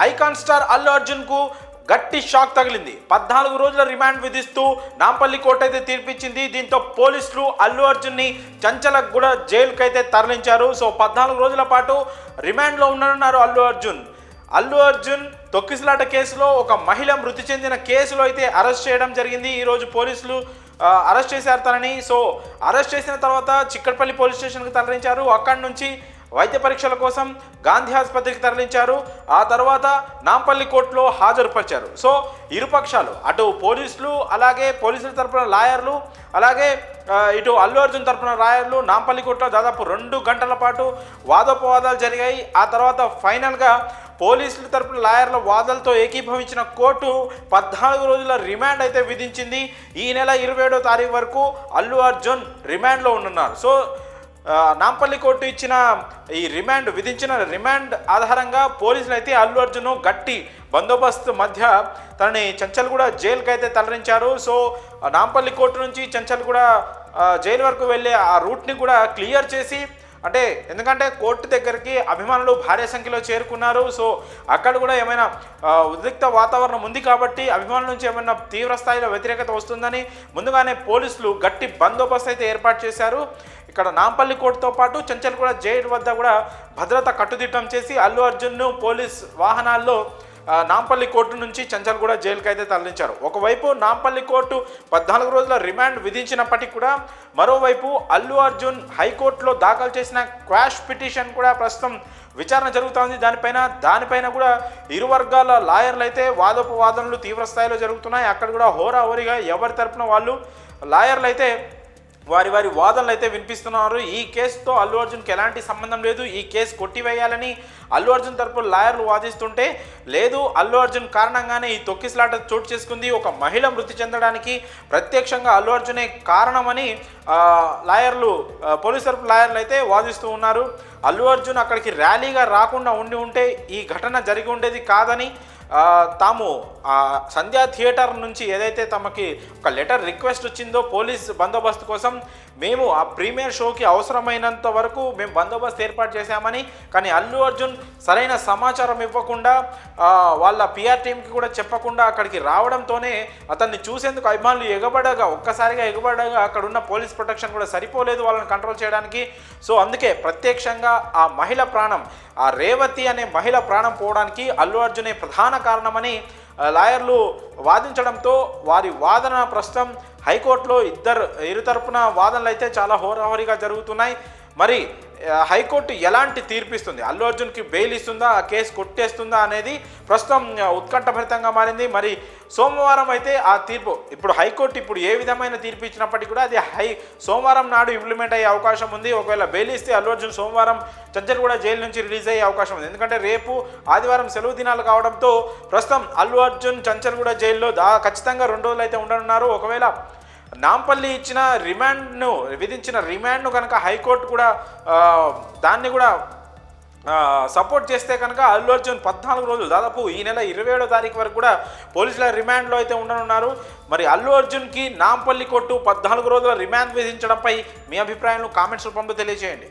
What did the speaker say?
Icon star Allu అర్జున్కు గట్టి shock తగిలింది. 14 రోజుల రిమాండ్ విధిస్తూ నాంపల్లి కోర్టు అయితే తీర్పిచ్చింది. దీంతో పోలీసులు అల్లు అర్జున్ని చంచలగూడ జైలుకి అయితే తరలించారు. సో 14 రోజుల పాటు రిమాండ్లో ఉండనున్నారు అల్లు అర్జున్ తొక్కిసలాట కేసులో ఒక మహిళ మృతి చెందిన కేసులో అయితే అరెస్ట్ చేయడం జరిగింది. ఈరోజు పోలీసులు అరెస్ట్ చేశారు తనని. సో అరెస్ట్ చేసిన తర్వాత చిక్కడపల్లి పోలీస్ స్టేషన్కి తరలించారు. అక్కడి నుంచి వైద్య పరీక్షల కోసం గాంధీ ఆసుపత్రికి తరలించారు. ఆ తర్వాత నాంపల్లి కోర్టులో హాజరుపరిచారు. సో ఇరుపక్షాలు, అటు పోలీసులు, అలాగే పోలీసుల తరపున లాయర్లు, అలాగే ఇటు అల్లు అర్జున్ తరపున లాయర్లు నాంపల్లి కోర్టులో దాదాపు 2 గంటల పాటు వాదోపవాదాలు జరిగాయి. ఆ తర్వాత ఫైనల్గా పోలీసుల తరపున లాయర్ల వాదనలతో ఏకీభవించిన కోర్టు 14 రోజుల రిమాండ్ అయితే విధించింది. ఈ నెల 27వ తారీఖు వరకు అల్లు అర్జున్ రిమాండ్లో ఉండనున్నారు. సో నాంపల్లి కోర్టు ఇచ్చిన ఈ విధించిన రిమాండ్ ఆధారంగా పోలీసులు అయితే అల్లు అర్జున్ గట్టి బందోబస్తు మధ్య తనని చంచల్గూడ జైలుకి అయితే తరలించారు. సో నాంపల్లి కోర్టు నుంచి చంచల్గూడ జైలు వరకు వెళ్ళే ఆ రూట్ని కూడా క్లియర్ చేసి, అంటే ఎందుకంటే కోర్టు దగ్గరికి అభిమానులు భారీ సంఖ్యలో చేరుకున్నారు. సో అక్కడ కూడా ఏమైనా ఉద్రిక్త వాతావరణం ఉంది కాబట్టి అభిమానుల నుంచి ఏమైనా తీవ్ర స్థాయిలో వ్యతిరేకత వస్తుందని ముందుగానే పోలీసులు గట్టి బందోబస్తు అయితే ఏర్పాటు చేశారు. ఇక్కడ నాంపల్లి కోర్టుతో పాటు చంచల్గూడ జైలు వద్ద కూడా భద్రత కట్టుదిట్టం చేసి అల్లు అర్జున్ను పోలీస్ వాహనాల్లో నాంపల్లి కోర్టు నుంచి చంచల్గూడ జైలుకి అయితే తరలించారు. ఒకవైపు నాంపల్లి కోర్టు 14 రోజుల రిమాండ్ విధించినప్పటికీ కూడా మరోవైపు అల్లు అర్జున్ హైకోర్టులో దాఖలు చేసిన క్వాష్ పిటిషన్ కూడా ప్రస్తుతం విచారణ జరుగుతోంది. దానిపైన కూడా ఇరు వర్గాల లాయర్లు అయితే వాదోపవాదనలు తీవ్ర స్థాయిలో జరుగుతున్నాయి. అక్కడ కూడా హోరాహోరీగా ఎవరి తరపున వాళ్ళు లాయర్లు అయితే వారి వాదనలు అయితే వినిపిస్తున్నారు. ఈ కేసుతో అల్లు అర్జున్కి ఎలాంటి సంబంధం లేదు, ఈ కేసు కొట్టివేయాలని అల్లు అర్జున్ తరపు లాయర్లు వాదిస్తుంటే, లేదు అల్లు అర్జున్ కారణంగానే ఈ తొక్కిసలాట చోటు చేసుకుంది, ఒక మహిళ మృతి చెందడానికి ప్రత్యక్షంగా అల్లు అర్జునే కారణమని లాయర్లు, పోలీసు తరపు లాయర్లు అయితే వాదిస్తూ ఉన్నారు. అల్లు అర్జున్ అక్కడికి ర్యాలీగా రాకుండా ఉంటే ఈ ఘటన జరిగి ఉండేది కాదని, తాము సంధ్యా థియేటర్ నుంచి ఏదైతే తమకి ఒక లెటర్ రిక్వెస్ట్ వచ్చిందో పోలీస్ బందోబస్తు కోసం, మేము ఆ ప్రీమియర్ షోకి అవసరమైనంత వరకు మేము బందోబస్తు ఏర్పాటు చేశామని, కానీ అల్లు అర్జున్ సరైన సమాచారం ఇవ్వకుండా వాళ్ళ పిఆర్ టీంకి కూడా చెప్పకుండా అక్కడికి రావడంతోనే అతన్ని చూసేందుకు అభిమానులు ఒక్కసారిగా ఎగబడగా అక్కడున్న పోలీస్ ప్రొటెక్షన్ కూడా సరిపోలేదు వాళ్ళని కంట్రోల్ చేయడానికి. సో అందుకే ప్రత్యక్షంగా ఆ మహిళ ప్రాణం, ఆ రేవతి అనే మహిళ ప్రాణం పోవడానికి అల్లు అర్జునే ప్రధాన కారణమని లాయర్లు వాదించడంతో వారి వాదన ప్రస్తుతం హైకోర్టులో ఇరు తరపున వాదనలు అయితే చాలా హోరాహోరీగా జరుగుతున్నాయి. మరి హైకోర్టు ఎలాంటి తీర్పిస్తుంది, అల్లు అర్జున్కి బెయిల్ ఇస్తుందా, ఆ కేసు కొట్టేస్తుందా అనేది ప్రస్తుతం ఉత్కంఠభరితంగా మారింది. మరి సోమవారం అయితే ఆ తీర్పు, ఇప్పుడు హైకోర్టు ఏ విధమైన తీర్పు ఇచ్చినప్పటికీ కూడా అది సోమవారం నాడు ఇంప్లిమెంట్ అయ్యే అవకాశం ఉంది. ఒకవేళ బెయిల్ ఇస్తే అల్లు అర్జున్ సోమవారం చంచల్గూడ జైలు నుంచి రిలీజ్ అయ్యే అవకాశం ఉంది. ఎందుకంటే రేపు ఆదివారం సెలవు దినాలు కావడంతో ప్రస్తుతం అల్లు అర్జున్ చంచల్గూడ జైల్లో ఖచ్చితంగా 2 రోజులు అయితే ఉండనున్నారు. ఒకవేళ నాంపల్లి విధించిన రిమాండ్ను కనుక హైకోర్టు కూడా దాన్ని కూడా సపోర్ట్ చేస్తే కనుక అల్లు అర్జున్ 14 రోజులు, దాదాపు ఈ నెల 27వ తారీఖు వరకు కూడా పోలీసుల రిమాండ్లో అయితే ఉండనున్నారు. మరి అల్లు అర్జున్కి నాంపల్లి కోర్టు 14 రోజుల రిమాండ్ విధించడంపై మీ అభిప్రాయాలను కామెంట్స్ రూపంలో తెలియజేయండి.